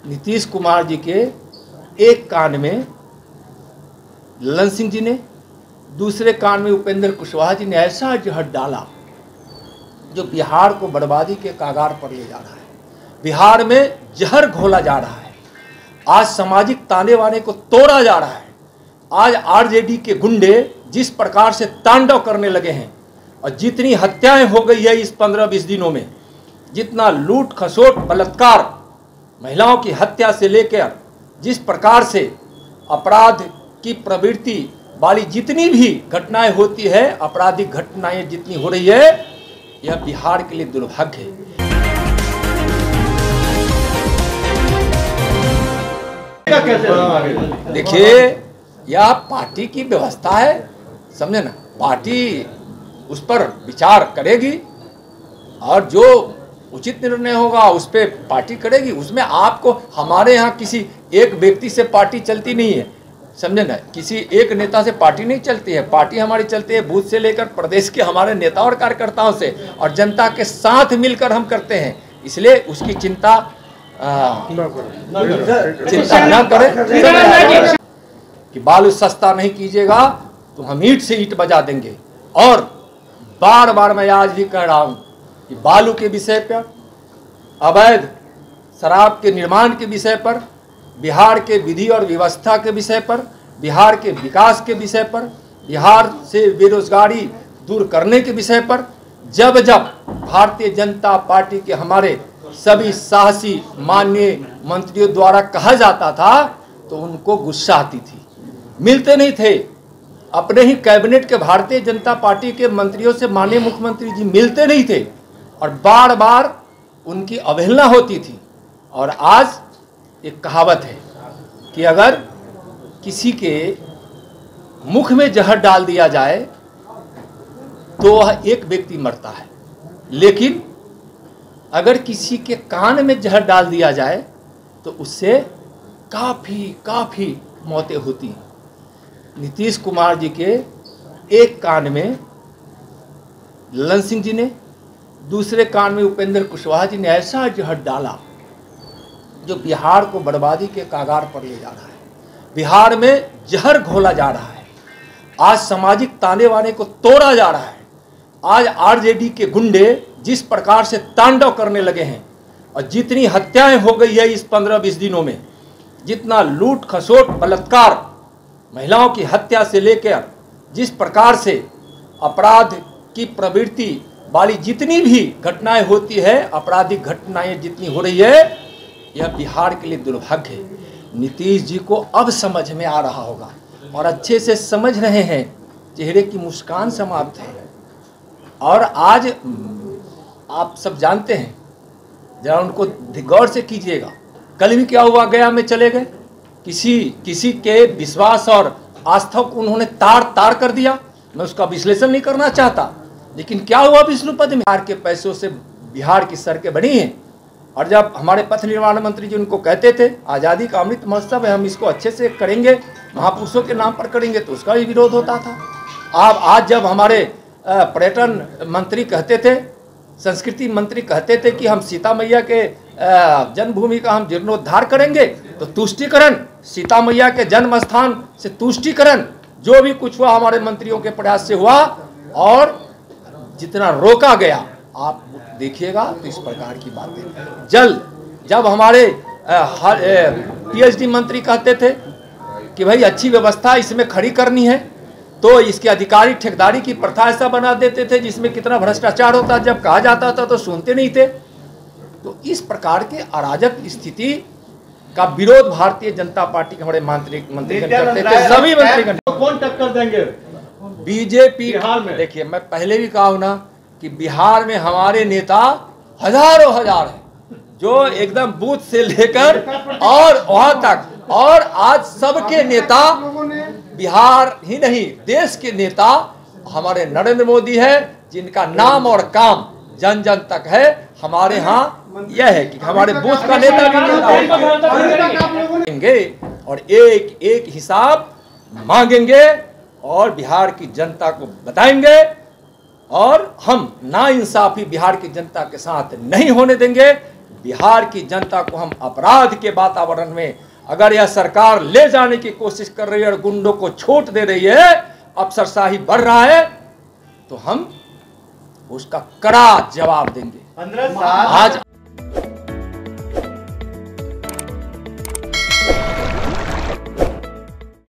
नीतीश कुमार जी के एक कान में ललन सिंह जी ने, दूसरे कान में उपेंद्र कुशवाहा जी ने ऐसा जहर डाला जो बिहार को बर्बादी के कागार पर ले जा रहा है। बिहार में जहर घोला जा रहा है। आज सामाजिक ताने बाने को तोड़ा जा रहा है। आज आरजेडी के गुंडे जिस प्रकार से तांडव करने लगे हैं और जितनी हत्याएं हो गई है इस 15-20 दिनों में, जितना लूट खसोट बलात्कार, महिलाओं की हत्या से लेकर जिस प्रकार से अपराध की प्रवृत्ति वाली जितनी भी घटनाएं होती है, आपराधिक घटनाएं जितनी हो रही है, यह बिहार के लिए दुर्भाग्य है। देखिए, यह पार्टी की व्यवस्था है, समझे ना। पार्टी उस पर विचार करेगी और जो उचित निर्णय होगा उस पर पार्टी करेगी। उसमें आपको, हमारे यहाँ किसी एक व्यक्ति से पार्टी चलती नहीं है, समझे ना। किसी एक नेता से पार्टी नहीं चलती है। पार्टी हमारी चलती है बूथ से लेकर प्रदेश के हमारे नेताओं और कार्यकर्ताओं से, और जनता के साथ मिलकर हम करते हैं। इसलिए उसकी चिंता न करें कि बालू सस्ता नहीं कीजिएगा तो हम ईंट से ईंट बजा देंगे। और बार बार मैं आज भी कह रहा हूं कि बालू के विषय पर, अवैध शराब के निर्माण के विषय पर, बिहार के विधि और व्यवस्था के विषय पर, बिहार के विकास के विषय पर, बिहार से बेरोजगारी दूर करने के विषय पर जब जब भारतीय जनता पार्टी के हमारे सभी साहसी माननीय मंत्रियों द्वारा कहा जाता था तो उनको गुस्सा आती थी। मिलते नहीं थे। अपने ही कैबिनेट के भारतीय जनता पार्टी के मंत्रियों से माननीय मुख्यमंत्री जी मिलते नहीं थे और बार बार उनकी अवहेलना होती थी। और आज एक कहावत है कि अगर किसी के मुख में जहर डाल दिया जाए तो वह एक व्यक्ति मरता है, लेकिन अगर किसी के कान में जहर डाल दिया जाए तो उससे काफ़ी मौतें होती हैं। नीतीश कुमार जी के एक कान में ललन सिंह जी ने, दूसरे कान में उपेंद्र कुशवाहा जी ने ऐसा जहर डाला जो बिहार को बर्बादी के कागार पर ले जा रहा है। बिहार में जहर घोला जा रहा है। आज सामाजिक ताने बाने को तोड़ा जा रहा है। आज आरजेडी के गुंडे जिस प्रकार से तांडव करने लगे हैं और जितनी हत्याएं हो गई है इस 15-20 दिनों में, जितना लूट खसोट बलात्कार, महिलाओं की हत्या से लेकर जिस प्रकार से अपराध की प्रवृत्ति वाली जितनी भी घटनाएं होती है, आपराधिक घटनाएं जितनी हो रही है, यह बिहार के लिए दुर्भाग्य है। नीतीश जी को अब समझ में आ रहा होगा और अच्छे से समझ रहे हैं। चेहरे की मुस्कान समाप्त है। और आज आप सब जानते हैं, जरा उनको गौर से कीजिएगा। कल भी क्या हुआ, गया में चले गए, किसी के विश्वास और आस्था को उन्होंने तार कर दिया। मैं उसका विश्लेषण नहीं करना चाहता, लेकिन क्या हुआ विष्णुपद में? बिहार के पैसों से बिहार की सड़कें बनी हैं। और जब हमारे पथ निर्माण मंत्री जी उनको कहते थे आज़ादी का अमृत महोत्सव है, हम इसको अच्छे से करेंगे, महापुरुषों के नाम पर करेंगे, तो उसका भी विरोध होता था। आज जब हमारे पर्यटन मंत्री कहते थे, संस्कृति मंत्री कहते थे कि हम सीता मैया के जन्मभूमि का हम जीर्णोद्धार करेंगे, तो तुष्टिकरण, सीता मैया के जन्म स्थान से तुष्टिकरण, जो भी कुछ हुआ हमारे मंत्रियों के प्रयास से हुआ। और जितना रोका गया आप देखिएगा तो इस प्रकार की बातें। जब हमारे पीएचडी मंत्री कहते थे कि भाई अच्छी व्यवस्था इसमें खड़ी करनी है, तो इसके अधिकारी ठेकेदारी की प्रथा ऐसा बना देते थे जिसमें कितना भ्रष्टाचार होता, जब कहा जाता था तो सुनते नहीं थे। तो इस प्रकार के अराजक स्थिति का विरोध भारतीय जनता पार्टी के हमारे मंत्री करते थे। सभी मंत्रीगण कौन टक्कर देंगे बीजेपी में? देखिए, मैं पहले भी कहा हूं ना कि बिहार में हमारे नेता हजारों हजार हैं, जो एकदम बूथ से लेकर और वहां तक। और आज सबके नेता, बिहार ही नहीं देश के नेता हमारे नरेंद्र मोदी है, जिनका नाम और काम जन जन तक है। हमारे यहाँ यह है कि हमारे बूथ का नेता भी और एक एक हिसाब मांगेंगे और बिहार की जनता को बताएंगे। और हम नाइंसाफी बिहार की जनता के साथ नहीं होने देंगे। बिहार की जनता को हम अपराध के वातावरण में, अगर यह सरकार ले जाने की कोशिश कर रही है और गुंडों को छूट दे रही है, अफसरशाही बढ़ रहा है, तो हम उसका कड़ा जवाब देंगे। 15 साल आज